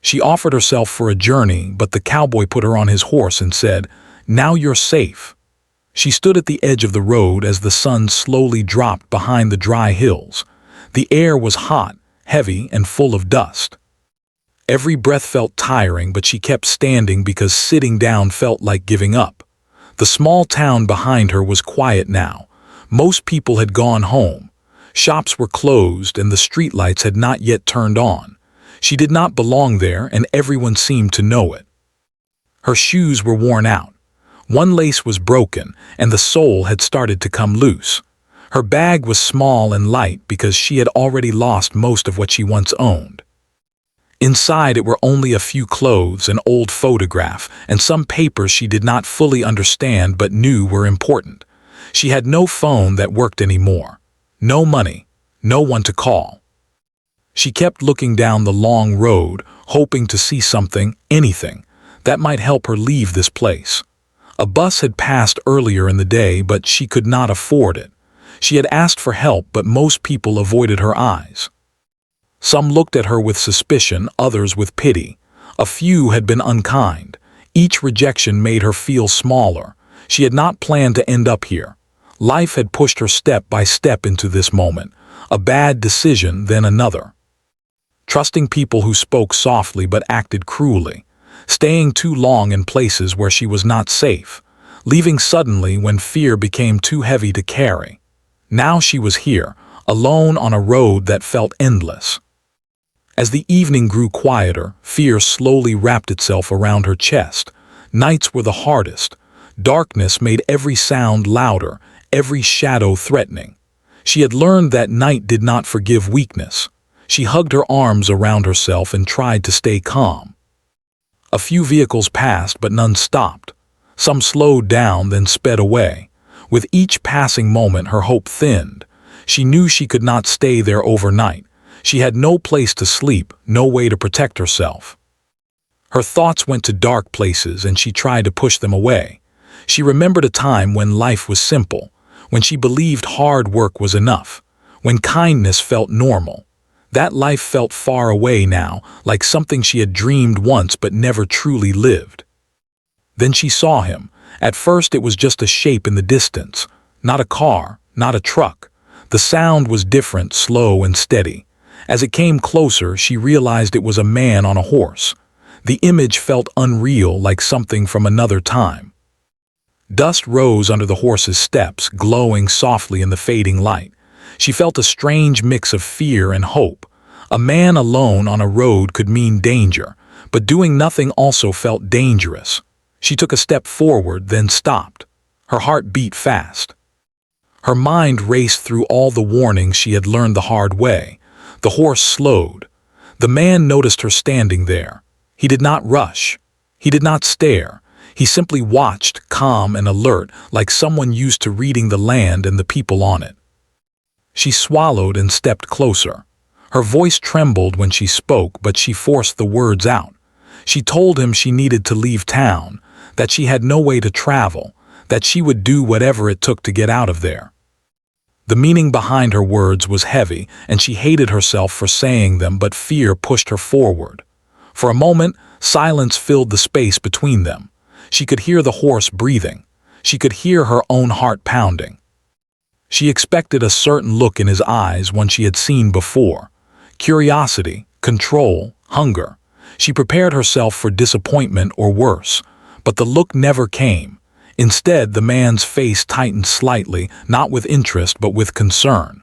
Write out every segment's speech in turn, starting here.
She offered herself for a journey, but the cowboy put her on his horse and said, "Now you're safe." She stood at the edge of the road as the sun slowly dropped behind the dry hills. The air was hot, heavy, and full of dust. Every breath felt tiring, but she kept standing because sitting down felt like giving up. The small town behind her was quiet now. Most people had gone home. Shops were closed and the streetlights had not yet turned on. She did not belong there, and everyone seemed to know it. Her shoes were worn out. One lace was broken, and the sole had started to come loose. Her bag was small and light because she had already lost most of what she once owned. Inside it were only a few clothes, an old photograph, and some papers she did not fully understand but knew were important. She had no phone that worked anymore. No money. No one to call. She kept looking down the long road, hoping to see something, anything, that might help her leave this place. A bus had passed earlier in the day, but she could not afford it. She had asked for help, but most people avoided her eyes. Some looked at her with suspicion, others with pity. A few had been unkind. Each rejection made her feel smaller. She had not planned to end up here. Life had pushed her step by step into this moment. A bad decision, then another. Trusting people who spoke softly but acted cruelly. Staying too long in places where she was not safe. Leaving suddenly when fear became too heavy to carry. Now she was here, alone on a road that felt endless. As the evening grew quieter, fear slowly wrapped itself around her chest. Nights were the hardest. Darkness made every sound louder, every shadow threatening. She had learned that night did not forgive weakness. She hugged her arms around herself and tried to stay calm. A few vehicles passed, but none stopped. Some slowed down, then sped away. With each passing moment, her hope thinned. She knew she could not stay there overnight. She had no place to sleep, no way to protect herself. Her thoughts went to dark places, and she tried to push them away. She remembered a time when life was simple, when she believed hard work was enough, when kindness felt normal. That life felt far away now, like something she had dreamed once but never truly lived. Then she saw him. At first it was just a shape in the distance. Not a car, not a truck. The sound was different, slow and steady. As it came closer, she realized it was a man on a horse. The image felt unreal, like something from another time. Dust rose under the horse's steps, glowing softly in the fading light. She felt a strange mix of fear and hope. A man alone on a road could mean danger, but doing nothing also felt dangerous. She took a step forward, then stopped. Her heart beat fast. Her mind raced through all the warnings she had learned the hard way. The horse slowed. The man noticed her standing there. He did not rush. He did not stare. He simply watched, calm and alert, like someone used to reading the land and the people on it. She swallowed and stepped closer. Her voice trembled when she spoke, but she forced the words out. She told him she needed to leave town, that she had no way to travel, that she would do whatever it took to get out of there. The meaning behind her words was heavy, and she hated herself for saying them, but fear pushed her forward. For a moment, silence filled the space between them. She could hear the horse breathing. She could hear her own heart pounding. She expected a certain look in his eyes, one she had seen before. Curiosity, control, hunger. She prepared herself for disappointment or worse, but the look never came. Instead, the man's face tightened slightly, not with interest but with concern.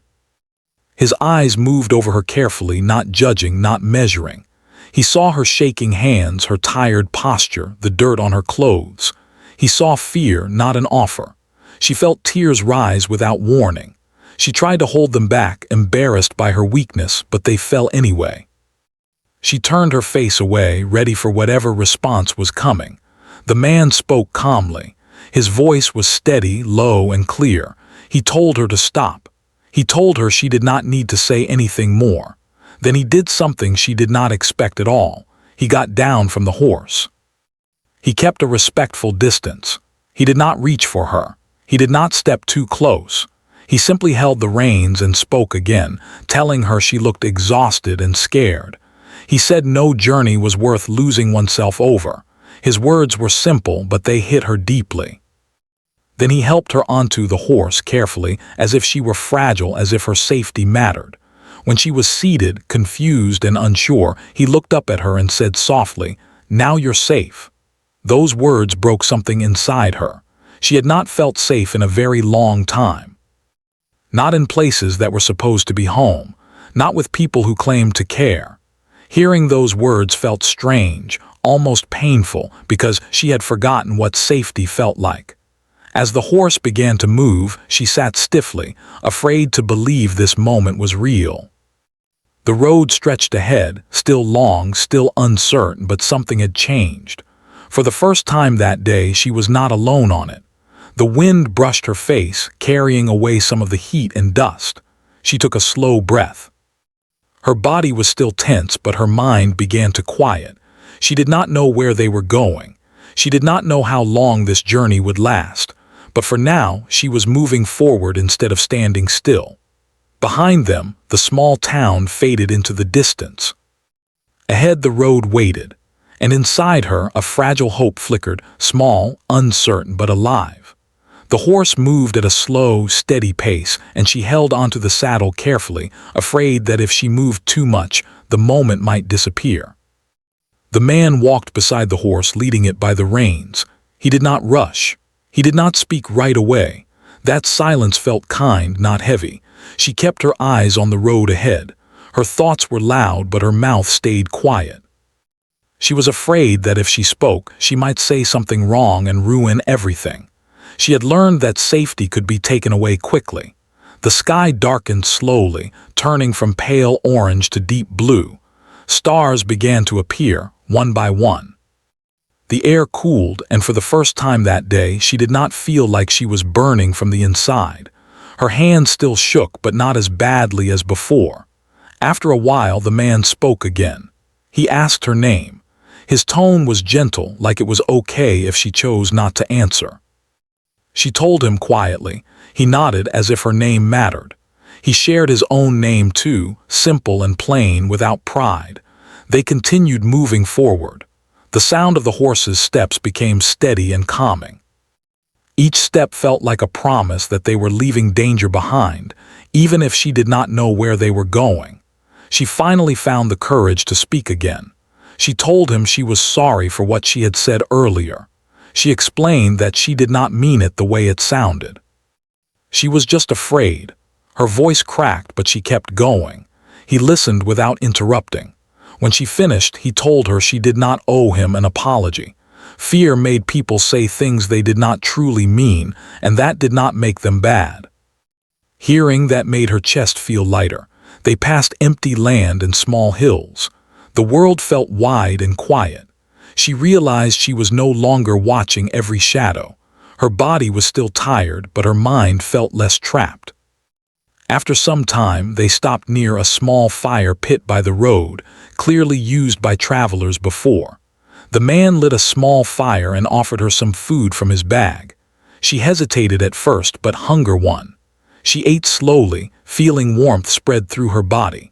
His eyes moved over her carefully, not judging, not measuring. He saw her shaking hands, her tired posture, the dirt on her clothes. He saw fear, not an offer. She felt tears rise without warning. She tried to hold them back, embarrassed by her weakness, but they fell anyway. She turned her face away, ready for whatever response was coming. The man spoke calmly. His voice was steady, low, and clear. He told her to stop. He told her she did not need to say anything more. Then he did something she did not expect at all. He got down from the horse. He kept a respectful distance. He did not reach for her. He did not step too close. He simply held the reins and spoke again, telling her she looked exhausted and scared. He said no journey was worth losing oneself over. His words were simple, but they hit her deeply. Then he helped her onto the horse carefully, as if she were fragile, as if her safety mattered. When she was seated, confused and unsure, he looked up at her and said softly, "Now you're safe." Those words broke something inside her. She had not felt safe in a very long time. Not in places that were supposed to be home, not with people who claimed to care. Hearing those words felt strange, almost painful, because she had forgotten what safety felt like. As the horse began to move, she sat stiffly, afraid to believe this moment was real. The road stretched ahead, still long, still uncertain, but something had changed. For the first time that day, she was not alone on it. The wind brushed her face, carrying away some of the heat and dust. She took a slow breath. Her body was still tense, but her mind began to quiet. She did not know where they were going. She did not know how long this journey would last. But for now, she was moving forward instead of standing still. Behind them, the small town faded into the distance. Ahead, the road waited, and inside her, a fragile hope flickered, small, uncertain, but alive. The horse moved at a slow, steady pace, and she held onto the saddle carefully, afraid that if she moved too much, the moment might disappear. The man walked beside the horse, leading it by the reins. He did not rush. He did not speak right away. That silence felt kind, not heavy. She kept her eyes on the road ahead. Her thoughts were loud, but her mouth stayed quiet. She was afraid that if she spoke, she might say something wrong and ruin everything. She had learned that safety could be taken away quickly. The sky darkened slowly, turning from pale orange to deep blue. Stars began to appear, one by one. The air cooled, and for the first time that day, she did not feel like she was burning from the inside. Her hands still shook, but not as badly as before. After a while, the man spoke again. He asked her name. His tone was gentle, like it was okay if she chose not to answer. She told him quietly. He nodded as if her name mattered. He shared his own name too, simple and plain, without pride. They continued moving forward. The sound of the horse's steps became steady and calming. Each step felt like a promise that they were leaving danger behind, even if she did not know where they were going. She finally found the courage to speak again. She told him she was sorry for what she had said earlier. She explained that she did not mean it the way it sounded. She was just afraid. Her voice cracked, but she kept going. He listened without interrupting. When she finished, he told her she did not owe him an apology. Fear made people say things they did not truly mean, and that did not make them bad. Hearing that made her chest feel lighter. They passed empty land and small hills. The world felt wide and quiet. She realized she was no longer watching every shadow. Her body was still tired, but her mind felt less trapped. After some time, they stopped near a small fire pit by the road, clearly used by travelers before. The man lit a small fire and offered her some food from his bag. She hesitated at first, but hunger won. She ate slowly, feeling warmth spread through her body.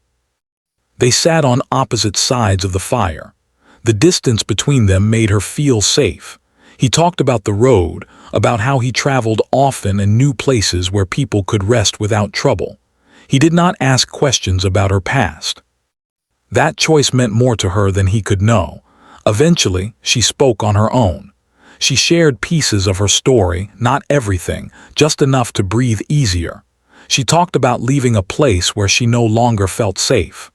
They sat on opposite sides of the fire. The distance between them made her feel safe. He talked about the road, about how he traveled often and knew places where people could rest without trouble. He did not ask questions about her past. That choice meant more to her than he could know. Eventually, she spoke on her own. She shared pieces of her story, not everything, just enough to breathe easier. She talked about leaving a place where she no longer felt safe.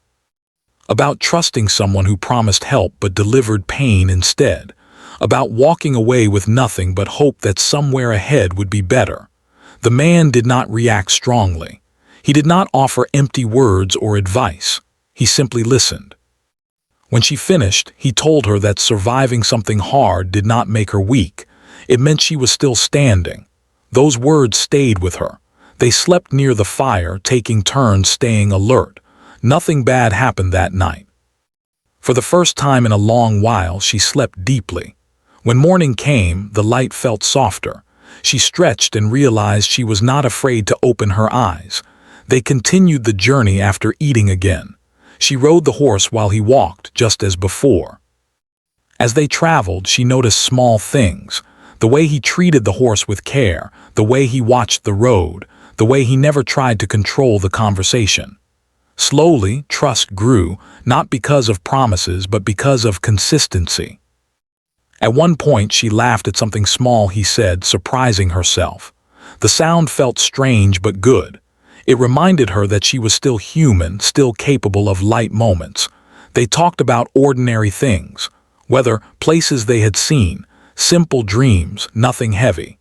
About trusting someone who promised help but delivered pain instead. About walking away with nothing but hope that somewhere ahead would be better. The man did not react strongly. He did not offer empty words or advice. He simply listened. When she finished, he told her that surviving something hard did not make her weak. It meant she was still standing. Those words stayed with her. They slept near the fire, taking turns staying alert. Nothing bad happened that night. For the first time in a long while, she slept deeply. When morning came, the light felt softer. She stretched and realized she was not afraid to open her eyes. They continued the journey after eating again. She rode the horse while he walked, just as before. As they traveled, she noticed small things. The way he treated the horse with care, the way he watched the road, the way he never tried to control the conversation. Slowly, trust grew, not because of promises, but because of consistency. At one point, she laughed at something small he said, surprising herself. The sound felt strange but good. It reminded her that she was still human, still capable of light moments. They talked about ordinary things, whether places they had seen, simple dreams, nothing heavy.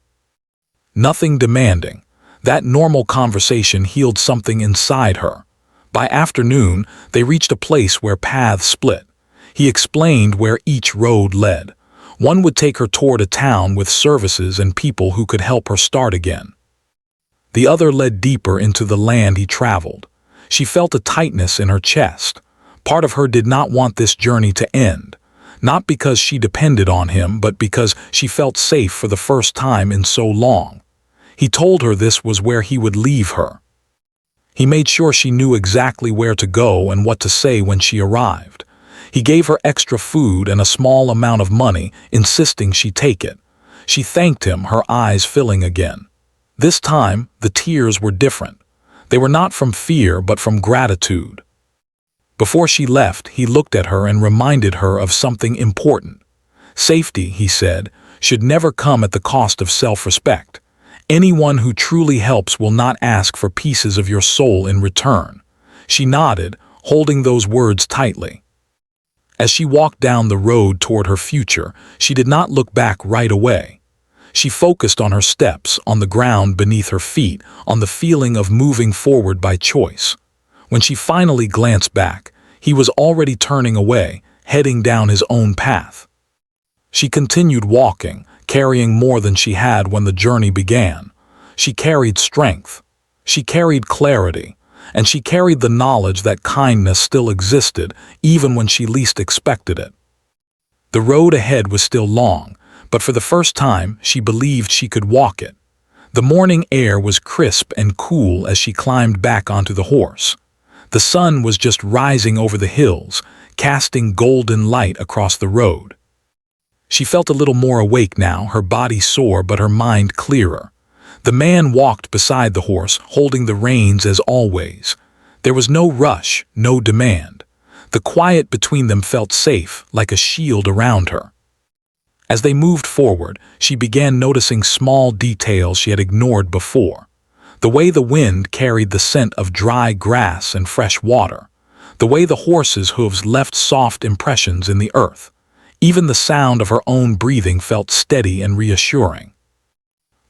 Nothing demanding. That normal conversation healed something inside her. By afternoon, they reached a place where paths split. He explained where each road led. One would take her toward a town with services and people who could help her start again. The other led deeper into the land he traveled. She felt a tightness in her chest. Part of her did not want this journey to end. Not because she depended on him, but because she felt safe for the first time in so long. He told her this was where he would leave her. He made sure she knew exactly where to go and what to say when she arrived. He gave her extra food and a small amount of money, insisting she take it. She thanked him, her eyes filling again. This time, the tears were different. They were not from fear, but from gratitude. Before she left, he looked at her and reminded her of something important. Safety, he said, should never come at the cost of self-respect. Anyone who truly helps will not ask for pieces of your soul in return. She nodded, holding those words tightly. As she walked down the road toward her future, she did not look back right away. She focused on her steps, on the ground beneath her feet, on the feeling of moving forward by choice. When she finally glanced back, he was already turning away, heading down his own path. She continued walking, carrying more than she had when the journey began. She carried strength. She carried clarity. And she carried the knowledge that kindness still existed, even when she least expected it. The road ahead was still long, but for the first time, she believed she could walk it. The morning air was crisp and cool as she climbed back onto the horse. The sun was just rising over the hills, casting golden light across the road. She felt a little more awake now, her body sore but her mind clearer. The man walked beside the horse, holding the reins as always. There was no rush, no demand. The quiet between them felt safe, like a shield around her. As they moved forward, she began noticing small details she had ignored before. The way the wind carried the scent of dry grass and fresh water. The way the horse's hooves left soft impressions in the earth. Even the sound of her own breathing felt steady and reassuring.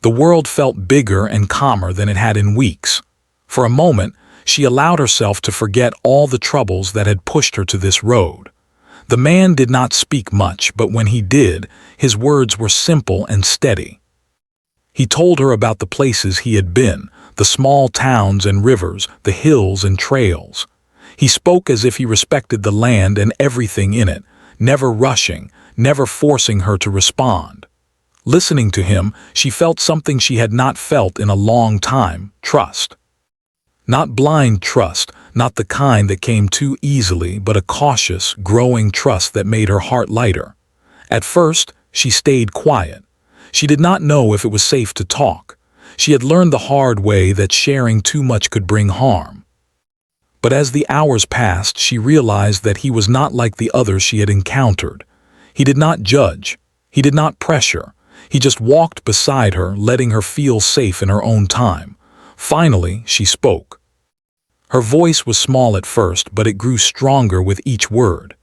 The world felt bigger and calmer than it had in weeks. For a moment, she allowed herself to forget all the troubles that had pushed her to this road. The man did not speak much, but when he did, his words were simple and steady. He told her about the places he had been, the small towns and rivers, the hills and trails. He spoke as if he respected the land and everything in it, never rushing, never forcing her to respond. Listening to him, she felt something she had not felt in a long time, trust. Not blind trust, not the kind that came too easily, but a cautious, growing trust that made her heart lighter. At first, she stayed quiet. She did not know if it was safe to talk. She had learned the hard way that sharing too much could bring harm. But as the hours passed, she realized that he was not like the others she had encountered. He did not judge. He did not pressure. He just walked beside her, letting her feel safe in her own time. Finally, she spoke. Her voice was small at first, but it grew stronger with each word.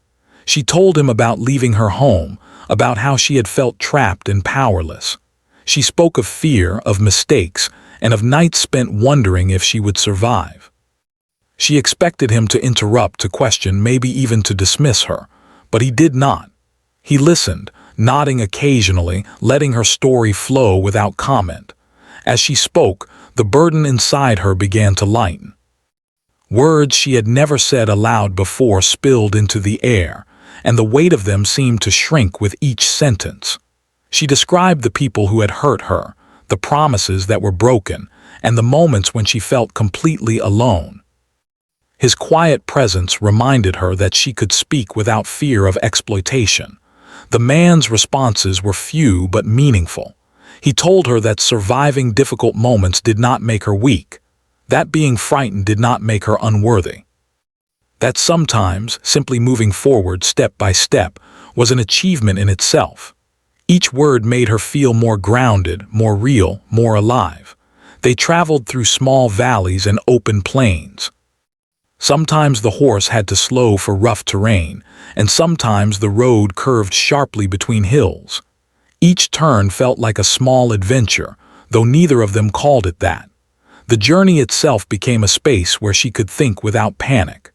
She told him about leaving her home, about how she had felt trapped and powerless. She spoke of fear, of mistakes, and of nights spent wondering if she would survive. She expected him to interrupt, to question, maybe even to dismiss her, but he did not. He listened, nodding occasionally, letting her story flow without comment. As she spoke, the burden inside her began to lighten. Words she had never said aloud before spilled into the air, and the weight of them seemed to shrink with each sentence. She described the people who had hurt her, the promises that were broken, and the moments when she felt completely alone. His quiet presence reminded her that she could speak without fear of exploitation. The man's responses were few but meaningful. He told her that surviving difficult moments did not make her weak, that being frightened did not make her unworthy, that sometimes simply moving forward step by step was an achievement in itself. Each word made her feel more grounded, more real, more alive. They traveled through small valleys and open plains. Sometimes the horse had to slow for rough terrain, and sometimes the road curved sharply between hills. Each turn felt like a small adventure, though neither of them called it that. The journey itself became a space where she could think without panic.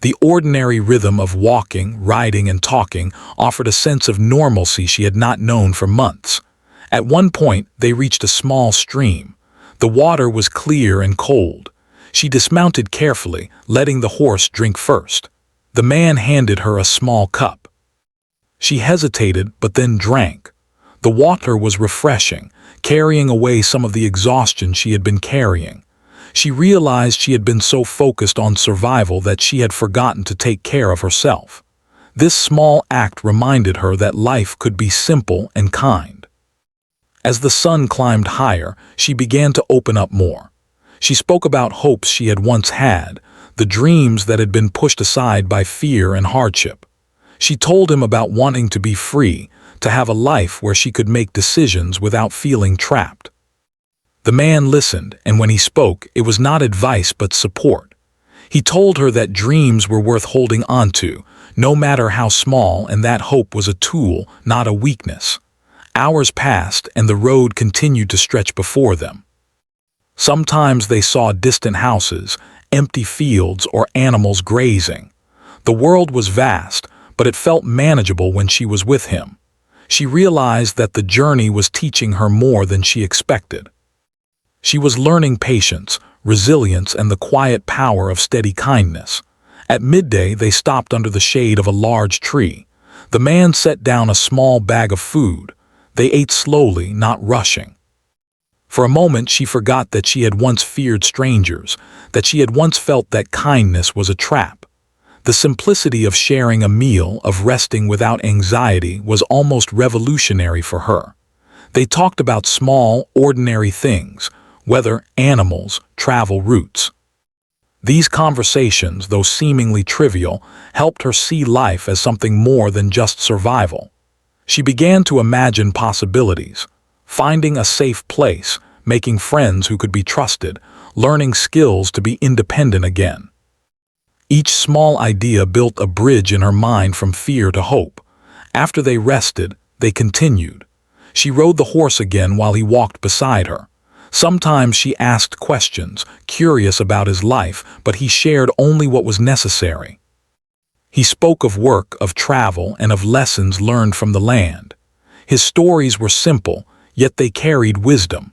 The ordinary rhythm of walking, riding, and talking offered a sense of normalcy she had not known for months. At one point, they reached a small stream. The water was clear and cold. She dismounted carefully, letting the horse drink first. The man handed her a small cup. She hesitated, but then drank. The water was refreshing, carrying away some of the exhaustion she had been carrying. She realized she had been so focused on survival that she had forgotten to take care of herself. This small act reminded her that life could be simple and kind. As the sun climbed higher, she began to open up more. She spoke about hopes she had once had, the dreams that had been pushed aside by fear and hardship. She told him about wanting to be free, to have a life where she could make decisions without feeling trapped. The man listened, and when he spoke, it was not advice but support. He told her that dreams were worth holding onto, no matter how small, and that hope was a tool, not a weakness. Hours passed, and the road continued to stretch before them. Sometimes they saw distant houses, empty fields, or animals grazing. The world was vast, but it felt manageable when she was with him. She realized that the journey was teaching her more than she expected. She was learning patience, resilience, and the quiet power of steady kindness. At midday, they stopped under the shade of a large tree. The man set down a small bag of food. They ate slowly, not rushing. For a moment, she forgot that she had once feared strangers, that she had once felt that kindness was a trap. The simplicity of sharing a meal, of resting without anxiety, was almost revolutionary for her. They talked about small, ordinary things, weather, animals, travel routes. These conversations, though seemingly trivial, helped her see life as something more than just survival. She began to imagine possibilities, finding a safe place, making friends who could be trusted, learning skills to be independent again. Each small idea built a bridge in her mind from fear to hope. After they rested, they continued. She rode the horse again while he walked beside her. Sometimes she asked questions, curious about his life, but he shared only what was necessary. He spoke of work, of travel, and of lessons learned from the land. His stories were simple, yet they carried wisdom.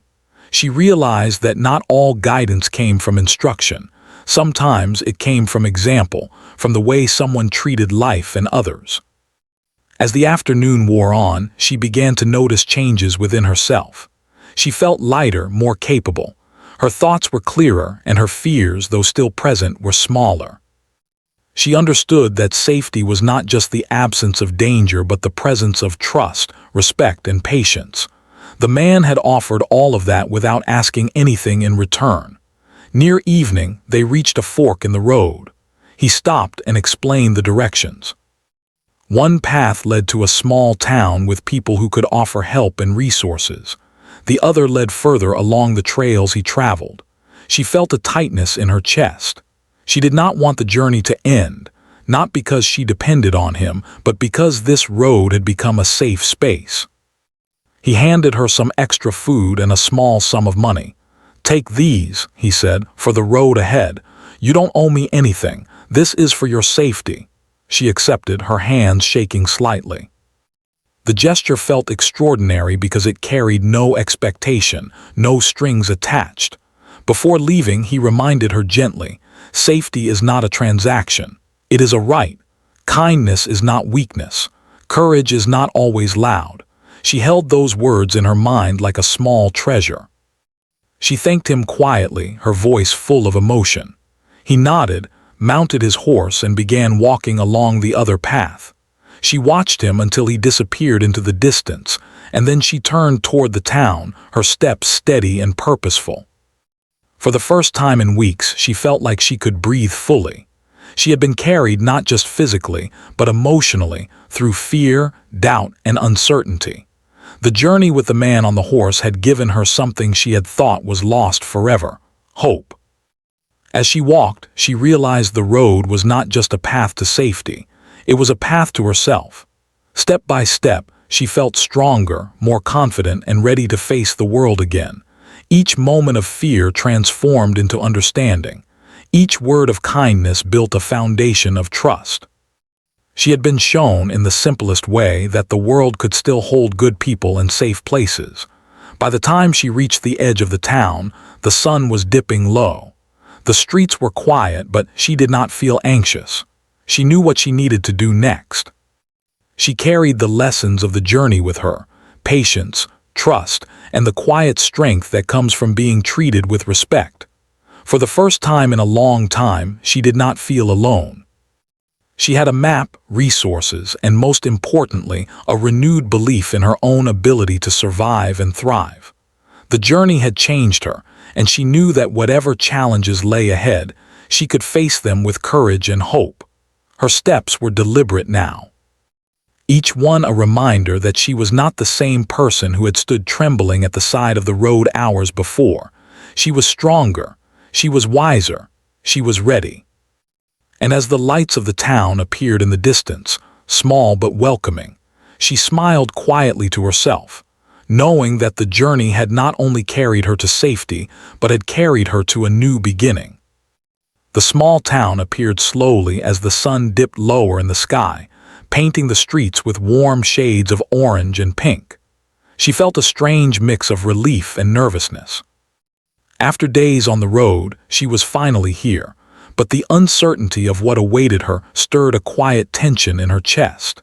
She realized that not all guidance came from instruction. Sometimes it came from example, from the way someone treated life and others. As the afternoon wore on, she began to notice changes within herself. She felt lighter, more capable. Her thoughts were clearer, and her fears, though still present, were smaller. She understood that safety was not just the absence of danger but the presence of trust, respect, and patience. The man had offered all of that without asking anything in return. Near evening, they reached a fork in the road. He stopped and explained the directions. One path led to a small town with people who could offer help and resources. The other led further along the trails he traveled. She felt a tightness in her chest. She did not want the journey to end, not because she depended on him, but because this road had become a safe space. He handed her some extra food and a small sum of money. "Take these," he said, "for the road ahead. You don't owe me anything. This is for your safety." She accepted, her hands shaking slightly. The gesture felt extraordinary because it carried no expectation, no strings attached. Before leaving, he reminded her gently, "Safety is not a transaction. It is a right. Kindness is not weakness. Courage is not always loud." She held those words in her mind like a small treasure. She thanked him quietly, her voice full of emotion. He nodded, mounted his horse and began walking along the other path. She watched him until he disappeared into the distance, and then she turned toward the town, her steps steady and purposeful. For the first time in weeks, she felt like she could breathe fully. She had been carried not just physically, but emotionally, through fear, doubt, and uncertainty. The journey with the man on the horse had given her something she had thought was lost forever: hope. As she walked, she realized the road was not just a path to safety, it was a path to herself. Step by step, she felt stronger, more confident, and ready to face the world again. Each moment of fear transformed into understanding. Each word of kindness built a foundation of trust. She had been shown in the simplest way that the world could still hold good people in safe places. By the time she reached the edge of the town, the sun was dipping low. The streets were quiet, but she did not feel anxious. She knew what she needed to do next. She carried the lessons of the journey with her: patience, trust, and the quiet strength that comes from being treated with respect. For the first time in a long time, she did not feel alone. She had a map, resources, and most importantly, a renewed belief in her own ability to survive and thrive. The journey had changed her, and she knew that whatever challenges lay ahead, she could face them with courage and hope. Her steps were deliberate now, each one a reminder that she was not the same person who had stood trembling at the side of the road hours before. She was stronger, she was wiser, she was ready. And as the lights of the town appeared in the distance, small but welcoming, she smiled quietly to herself, knowing that the journey had not only carried her to safety, but had carried her to a new beginning. The small town appeared slowly as the sun dipped lower in the sky, painting the streets with warm shades of orange and pink. She felt a strange mix of relief and nervousness. After days on the road, she was finally here, but the uncertainty of what awaited her stirred a quiet tension in her chest.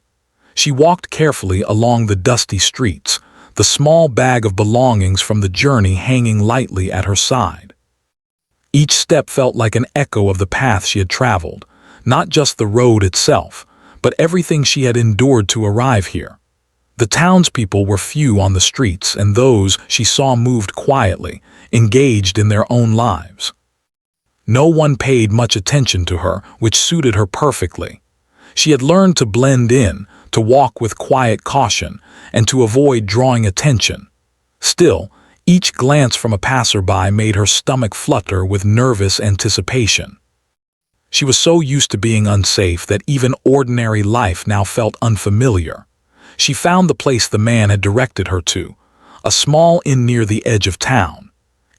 She walked carefully along the dusty streets, the small bag of belongings from the journey hanging lightly at her side. Each step felt like an echo of the path she had traveled, not just the road itself, but everything she had endured to arrive here. The townspeople were few on the streets, and those she saw moved quietly, engaged in their own lives. No one paid much attention to her, which suited her perfectly. She had learned to blend in, to walk with quiet caution, and to avoid drawing attention. Still, each glance from a passerby made her stomach flutter with nervous anticipation. She was so used to being unsafe that even ordinary life now felt unfamiliar. She found the place the man had directed her to, a small inn near the edge of town.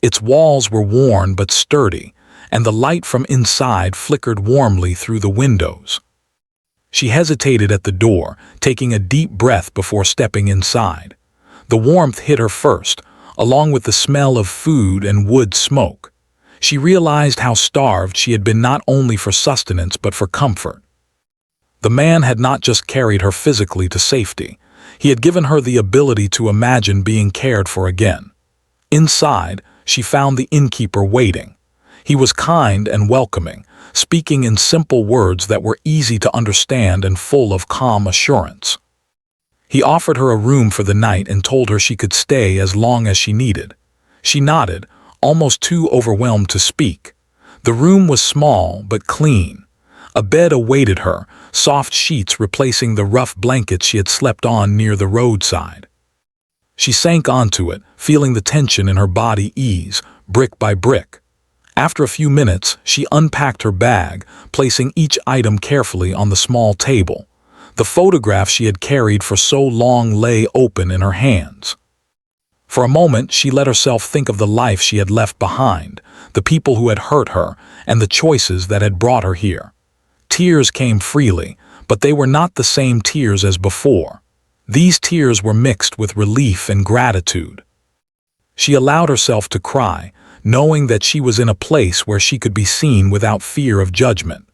Its walls were worn but sturdy, and the light from inside flickered warmly through the windows. She hesitated at the door, taking a deep breath before stepping inside. The warmth hit her first, along with the smell of food and wood smoke. She realized how starved she had been, not only for sustenance but for comfort. The man had not just carried her physically to safety, he had given her the ability to imagine being cared for again. Inside, she found the innkeeper waiting. He was kind and welcoming, speaking in simple words that were easy to understand and full of calm assurance. He offered her a room for the night and told her she could stay as long as she needed. She nodded, almost too overwhelmed to speak. The room was small but clean. A bed awaited her, soft sheets replacing the rough blankets she had slept on near the roadside. She sank onto it, feeling the tension in her body ease, brick by brick. After a few minutes, she unpacked her bag, placing each item carefully on the small table. The photograph she had carried for so long lay open in her hands. For a moment, she let herself think of the life she had left behind, the people who had hurt her, and the choices that had brought her here. Tears came freely, but they were not the same tears as before. These tears were mixed with relief and gratitude. She allowed herself to cry, knowing that she was in a place where she could be seen without fear of judgment.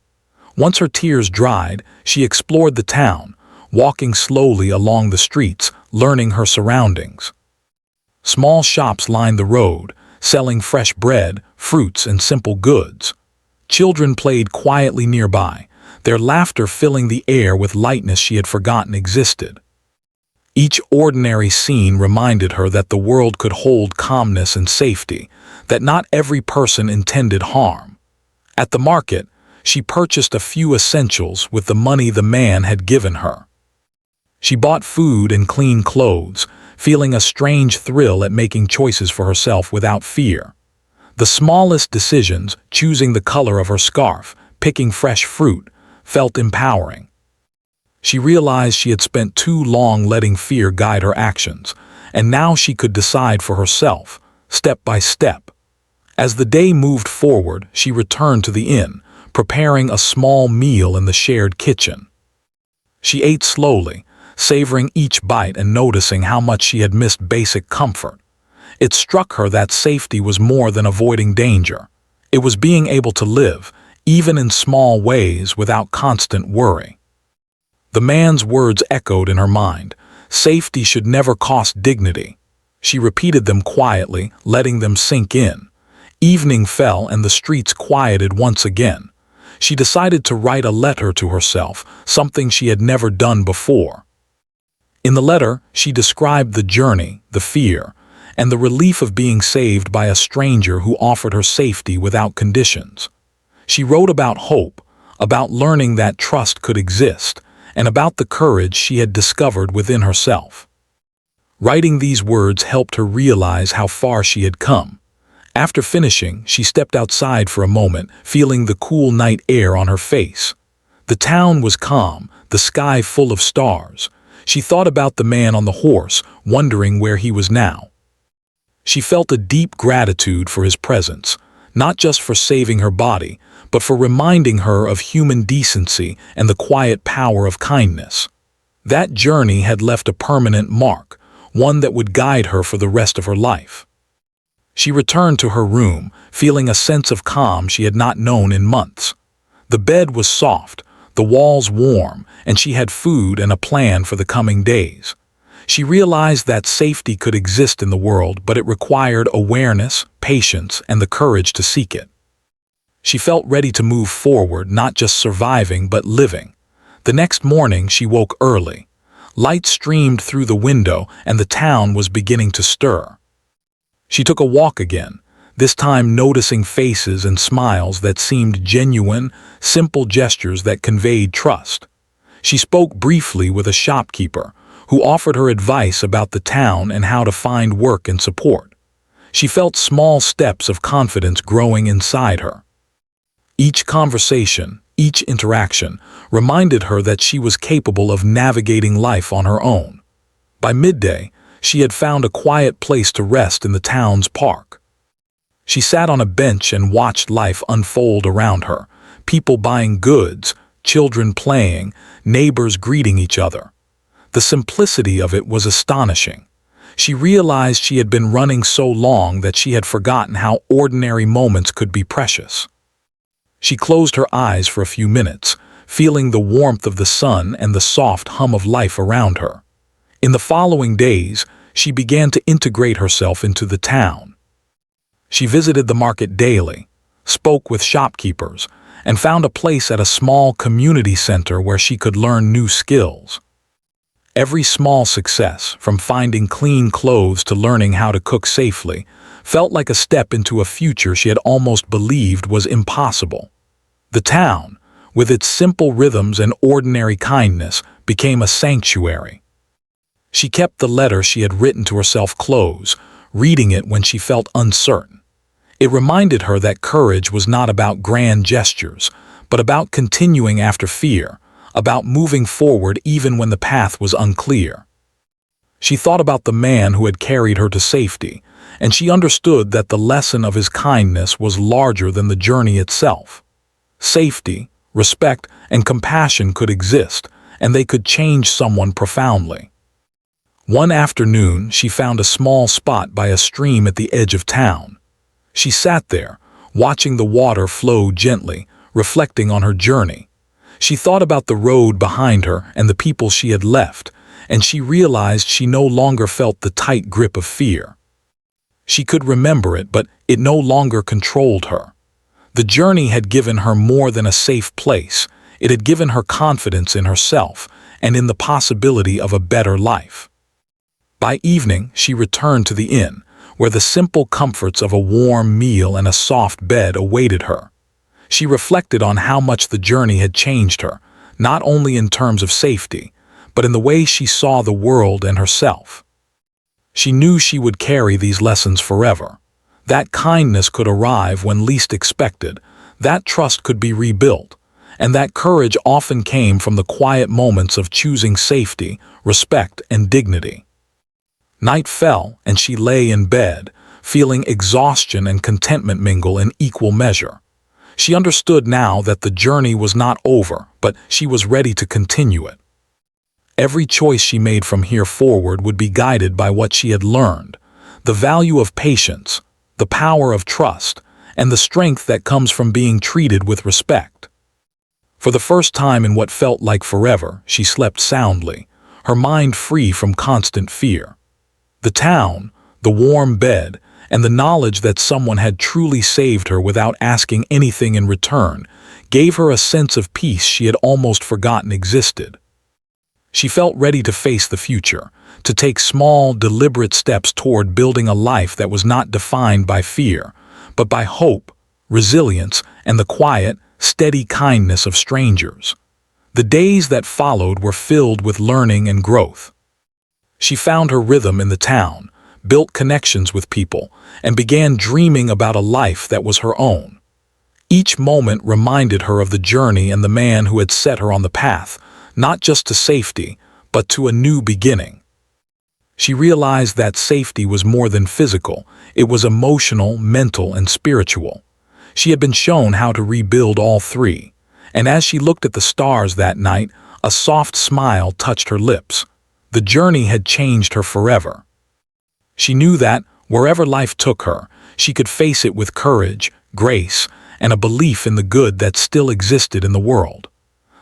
Once her tears dried, she explored the town, walking slowly along the streets, learning her surroundings. Small shops lined the road, selling fresh bread, fruits, and simple goods. Children played quietly nearby, their laughter filling the air with lightness she had forgotten existed. Each ordinary scene reminded her that the world could hold calmness and safety, that not every person intended harm. At the market, she purchased a few essentials with the money the man had given her. She bought food and clean clothes, feeling a strange thrill at making choices for herself without fear. The smallest decisions, choosing the color of her scarf, picking fresh fruit, felt empowering. She realized she had spent too long letting fear guide her actions, and now she could decide for herself, step by step. As the day moved forward, she returned to the inn, preparing a small meal in the shared kitchen. She ate slowly, savoring each bite and noticing how much she had missed basic comfort. It struck her that safety was more than avoiding danger. It was being able to live, even in small ways, without constant worry. The man's words echoed in her mind. Safety should never cost dignity. She repeated them quietly, letting them sink in. Evening fell and the streets quieted once again. She decided to write a letter to herself, something she had never done before. In the letter, she described the journey, the fear, and the relief of being saved by a stranger who offered her safety without conditions. She wrote about hope, about learning that trust could exist, and about the courage she had discovered within herself. Writing these words helped her realize how far she had come. After finishing, she stepped outside for a moment, feeling the cool night air on her face. The town was calm, the sky full of stars. She thought about the man on the horse, wondering where he was now. She felt a deep gratitude for his presence, not just for saving her body, but for reminding her of human decency and the quiet power of kindness. That journey had left a permanent mark, one that would guide her for the rest of her life. She returned to her room, feeling a sense of calm she had not known in months. The bed was soft, the walls warm, and she had food and a plan for the coming days. She realized that safety could exist in the world, but it required awareness, patience, and the courage to seek it. She felt ready to move forward, not just surviving, but living. The next morning, she woke early. Light streamed through the window, and the town was beginning to stir. She took a walk again, this time noticing faces and smiles that seemed genuine, simple gestures that conveyed trust. She spoke briefly with a shopkeeper, who offered her advice about the town and how to find work and support. She felt small steps of confidence growing inside her. Each conversation, each interaction, reminded her that she was capable of navigating life on her own. By midday, she had found a quiet place to rest in the town's park. She sat on a bench and watched life unfold around her, people buying goods, children playing, neighbors greeting each other. The simplicity of it was astonishing. She realized she had been running so long that she had forgotten how ordinary moments could be precious. She closed her eyes for a few minutes, feeling the warmth of the sun and the soft hum of life around her. In the following days, she began to integrate herself into the town. She visited the market daily, spoke with shopkeepers, and found a place at a small community center where she could learn new skills. Every small success, from finding clean clothes to learning how to cook safely, felt like a step into a future she had almost believed was impossible. The town, with its simple rhythms and ordinary kindness, became a sanctuary. She kept the letter she had written to herself close, reading it when she felt uncertain. It reminded her that courage was not about grand gestures, but about continuing after fear, about moving forward even when the path was unclear. She thought about the man who had carried her to safety, and she understood that the lesson of his kindness was larger than the journey itself. Safety, respect, and compassion could exist, and they could change someone profoundly. One afternoon, she found a small spot by a stream at the edge of town. She sat there, watching the water flow gently, reflecting on her journey. She thought about the road behind her and the people she had left, and she realized she no longer felt the tight grip of fear. She could remember it, but it no longer controlled her. The journey had given her more than a safe place. It had given her confidence in herself and in the possibility of a better life. By evening, she returned to the inn, where the simple comforts of a warm meal and a soft bed awaited her. She reflected on how much the journey had changed her, not only in terms of safety, but in the way she saw the world and herself. She knew she would carry these lessons forever. That kindness could arrive when least expected, that trust could be rebuilt, and that courage often came from the quiet moments of choosing safety, respect, and dignity. Night fell, and she lay in bed, feeling exhaustion and contentment mingle in equal measure. She understood now that the journey was not over, but she was ready to continue it. Every choice she made from here forward would be guided by what she had learned, the value of patience, the power of trust, and the strength that comes from being treated with respect. For the first time in what felt like forever, she slept soundly, her mind free from constant fear. The town, the warm bed, and the knowledge that someone had truly saved her without asking anything in return gave her a sense of peace she had almost forgotten existed. She felt ready to face the future, to take small, deliberate steps toward building a life that was not defined by fear, but by hope, resilience, and the quiet, steady kindness of strangers. The days that followed were filled with learning and growth. She found her rhythm in the town, built connections with people, and began dreaming about a life that was her own. Each moment reminded her of the journey and the man who had set her on the path, not just to safety, but to a new beginning. She realized that safety was more than physical, it was emotional, mental, and spiritual. She had been shown how to rebuild all three, and as she looked at the stars that night, a soft smile touched her lips. The journey had changed her forever. She knew that, wherever life took her, she could face it with courage, grace, and a belief in the good that still existed in the world.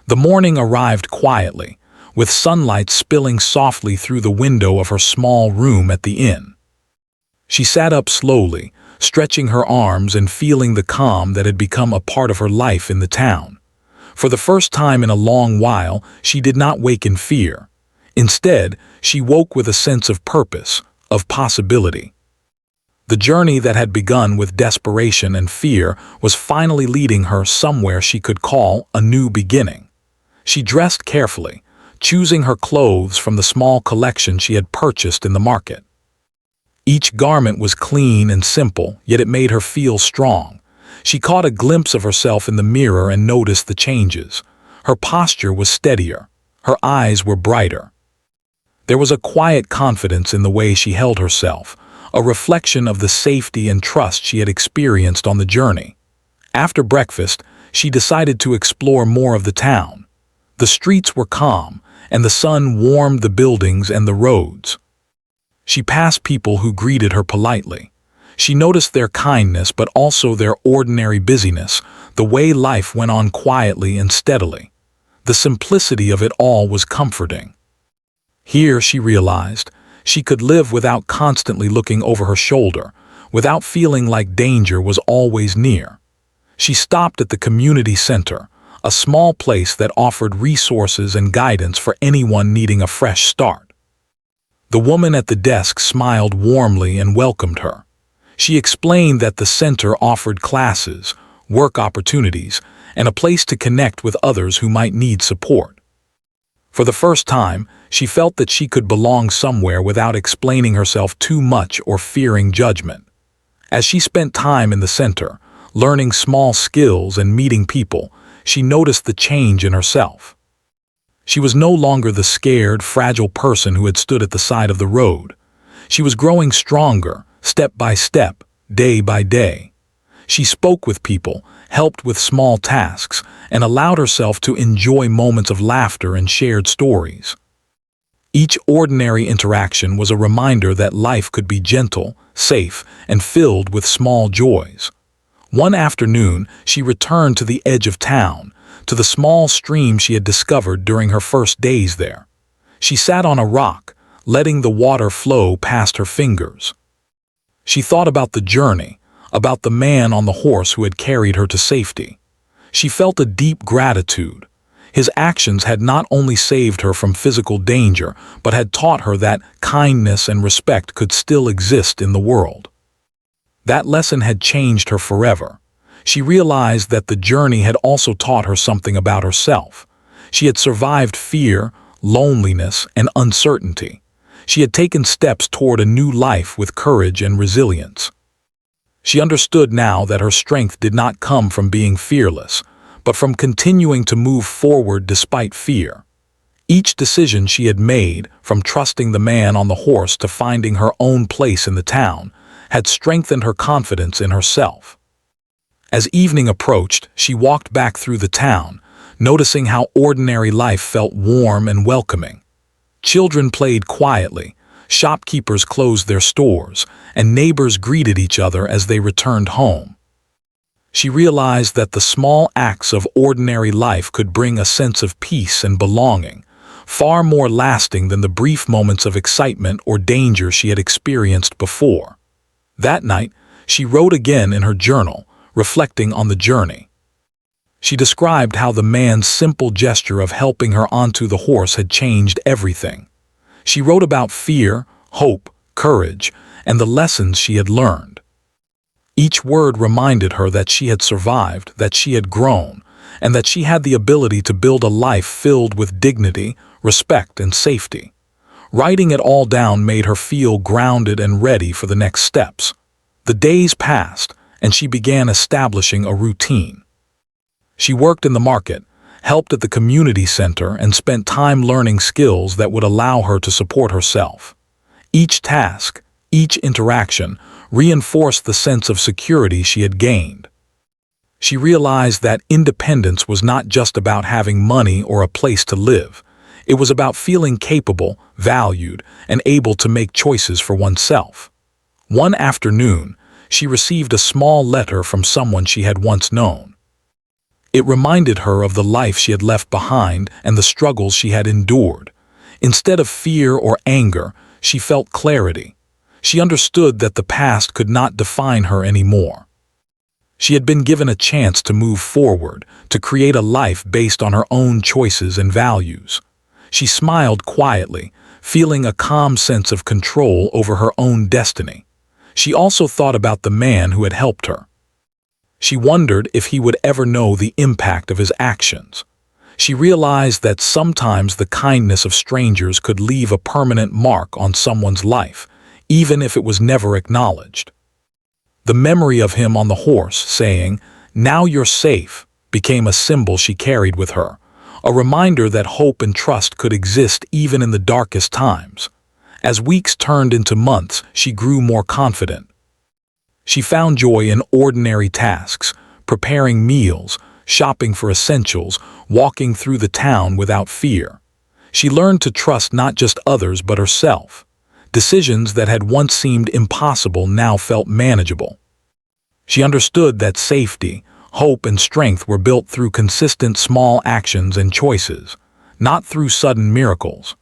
The morning arrived quietly, with sunlight spilling softly through the window of her small room at the inn. She sat up slowly, stretching her arms and feeling the calm that had become a part of her life in the town. For the first time in a long while, she did not wake in fear. Instead, she woke with a sense of purpose, of possibility. The journey that had begun with desperation and fear was finally leading her somewhere she could call a new beginning. She dressed carefully, choosing her clothes from the small collection she had purchased in the market. Each garment was clean and simple, yet it made her feel strong. She caught a glimpse of herself in the mirror and noticed the changes. Her posture was steadier. Her eyes were brighter. There was a quiet confidence in the way she held herself, a reflection of the safety and trust she had experienced on the journey. After breakfast, she decided to explore more of the town. The streets were calm, and the sun warmed the buildings and the roads. She passed people who greeted her politely. She noticed their kindness but also their ordinary busyness, the way life went on quietly and steadily. The simplicity of it all was comforting. Here, she realized, she could live without constantly looking over her shoulder, without feeling like danger was always near. She stopped at the community center, a small place that offered resources and guidance for anyone needing a fresh start. The woman at the desk smiled warmly and welcomed her. She explained that the center offered classes, work opportunities, and a place to connect with others who might need support. For the first time, she felt that she could belong somewhere without explaining herself too much or fearing judgment. As she spent time in the center, learning small skills and meeting people, she noticed the change in herself. She was no longer the scared, fragile person who had stood at the side of the road. She was growing stronger, step by step, day by day. She spoke with people, helped with small tasks, and allowed herself to enjoy moments of laughter and shared stories. Each ordinary interaction was a reminder that life could be gentle, safe, and filled with small joys. One afternoon, she returned to the edge of town, to the small stream she had discovered during her first days there. She sat on a rock, letting the water flow past her fingers. She thought about the journey, about the man on the horse who had carried her to safety. She felt a deep gratitude. His actions had not only saved her from physical danger, but had taught her that kindness and respect could still exist in the world. That lesson had changed her forever. She realized that the journey had also taught her something about herself. She had survived fear, loneliness, and uncertainty. She had taken steps toward a new life with courage and resilience. She understood now that her strength did not come from being fearless, but from continuing to move forward despite fear. Each decision she had made, from trusting the man on the horse to finding her own place in the town, had strengthened her confidence in herself. As evening approached, she walked back through the town, noticing how ordinary life felt warm and welcoming. Children played quietly, shopkeepers closed their stores, and neighbors greeted each other as they returned home. She realized that the small acts of ordinary life could bring a sense of peace and belonging, far more lasting than the brief moments of excitement or danger she had experienced before. That night, she wrote again in her journal, reflecting on the journey. She described how the man's simple gesture of helping her onto the horse had changed everything. She wrote about fear, hope, courage, and the lessons she had learned. Each word reminded her that she had survived, that she had grown, and that she had the ability to build a life filled with dignity, respect, and safety. Writing it all down made her feel grounded and ready for the next steps. The days passed, and she began establishing a routine. She worked in the market, helped at the community center, and spent time learning skills that would allow her to support herself. Each task, each interaction, reinforced the sense of security she had gained. She realized that independence was not just about having money or a place to live. It was about feeling capable, valued, and able to make choices for oneself. One afternoon, she received a small letter from someone she had once known. It reminded her of the life she had left behind and the struggles she had endured. Instead of fear or anger, she felt clarity. She understood that the past could not define her anymore. She had been given a chance to move forward, to create a life based on her own choices and values. She smiled quietly, feeling a calm sense of control over her own destiny. She also thought about the man who had helped her. She wondered if he would ever know the impact of his actions. She realized that sometimes the kindness of strangers could leave a permanent mark on someone's life, even if it was never acknowledged. The memory of him on the horse saying, "Now you're safe," became a symbol she carried with her, a reminder that hope and trust could exist even in the darkest times. As weeks turned into months, she grew more confident. She found joy in ordinary tasks, preparing meals, shopping for essentials, walking through the town without fear. She learned to trust not just others but herself. Decisions that had once seemed impossible now felt manageable. She understood that safety, hope, and strength were built through consistent small actions and choices, not through sudden miracles.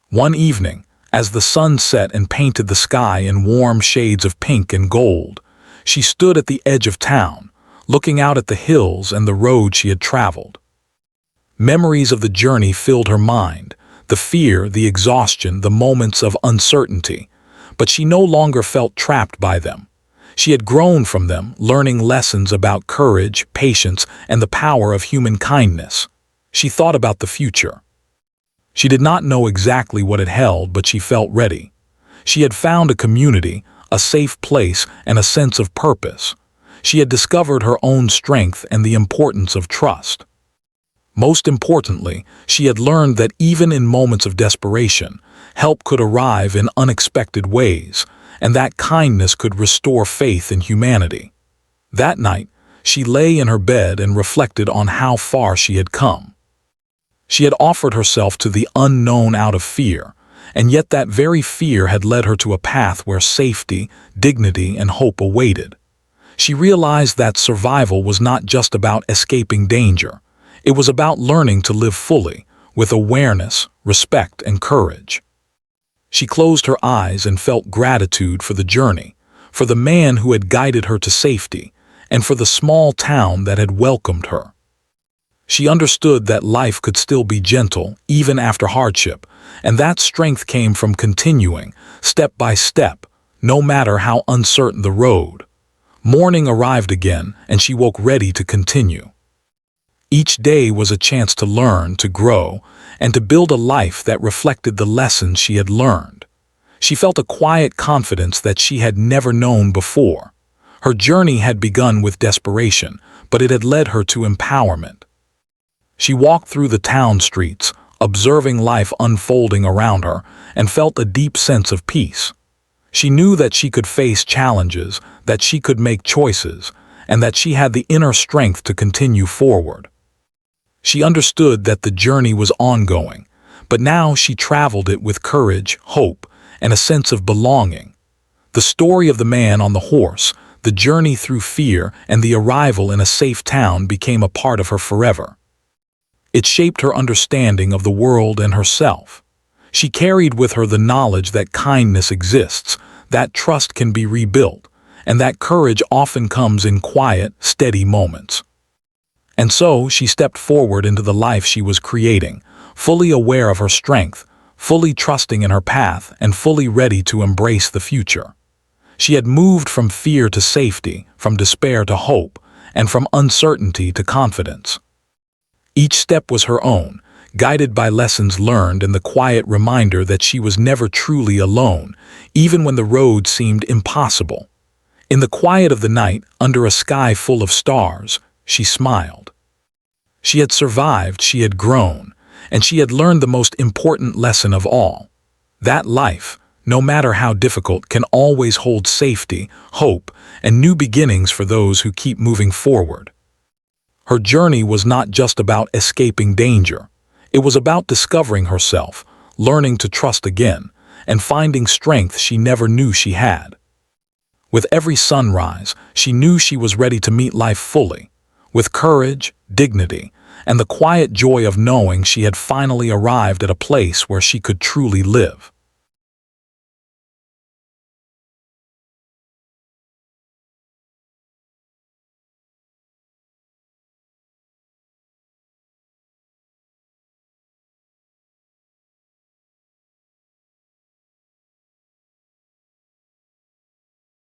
One evening, as the sun set and painted the sky in warm shades of pink and gold, she stood at the edge of town, looking out at the hills and the road she had traveled. Memories of the journey filled her mind, the fear, the exhaustion, the moments of uncertainty, but she no longer felt trapped by them. She had grown from them, learning lessons about courage, patience, and the power of human kindness. She thought about the future. She did not know exactly what it held, but she felt ready. She had found a community, a safe place, and a sense of purpose. She had discovered her own strength and the importance of trust. Most importantly, she had learned that even in moments of desperation, help could arrive in unexpected ways, and that kindness could restore faith in humanity. That night, she lay in her bed and reflected on how far she had come. She had offered herself to the unknown out of fear, and yet that very fear had led her to a path where safety, dignity, and hope awaited. She realized that survival was not just about escaping danger. It was about learning to live fully, with awareness, respect, and courage. She closed her eyes and felt gratitude for the journey, for the man who had guided her to safety, and for the small town that had welcomed her. She understood that life could still be gentle, even after hardship, and that strength came from continuing, step by step, no matter how uncertain the road. Morning arrived again, and she woke ready to continue. Each day was a chance to learn, to grow, and to build a life that reflected the lessons she had learned. She felt a quiet confidence that she had never known before. Her journey had begun with desperation, but it had led her to empowerment. She walked through the town streets, observing life unfolding around her, and felt a deep sense of peace. She knew that she could face challenges, that she could make choices, and that she had the inner strength to continue forward. She understood that the journey was ongoing, but now she traveled it with courage, hope, and a sense of belonging. The story of the man on the horse, the journey through fear, and the arrival in a safe town became a part of her forever. It shaped her understanding of the world and herself. She carried with her the knowledge that kindness exists, that trust can be rebuilt, and that courage often comes in quiet, steady moments. And so she stepped forward into the life she was creating, fully aware of her strength, fully trusting in her path, and fully ready to embrace the future. She had moved from fear to safety, from despair to hope, and from uncertainty to confidence. Each step was her own, guided by lessons learned and the quiet reminder that she was never truly alone, even when the road seemed impossible. In the quiet of the night, under a sky full of stars, she smiled. She had survived, she had grown, and she had learned the most important lesson of all. That life, no matter how difficult, can always hold safety, hope, and new beginnings for those who keep moving forward. Her journey was not just about escaping danger. It was about discovering herself, learning to trust again, and finding strength she never knew she had. With every sunrise, she knew she was ready to meet life fully, with courage, dignity, and the quiet joy of knowing she had finally arrived at a place where she could truly live.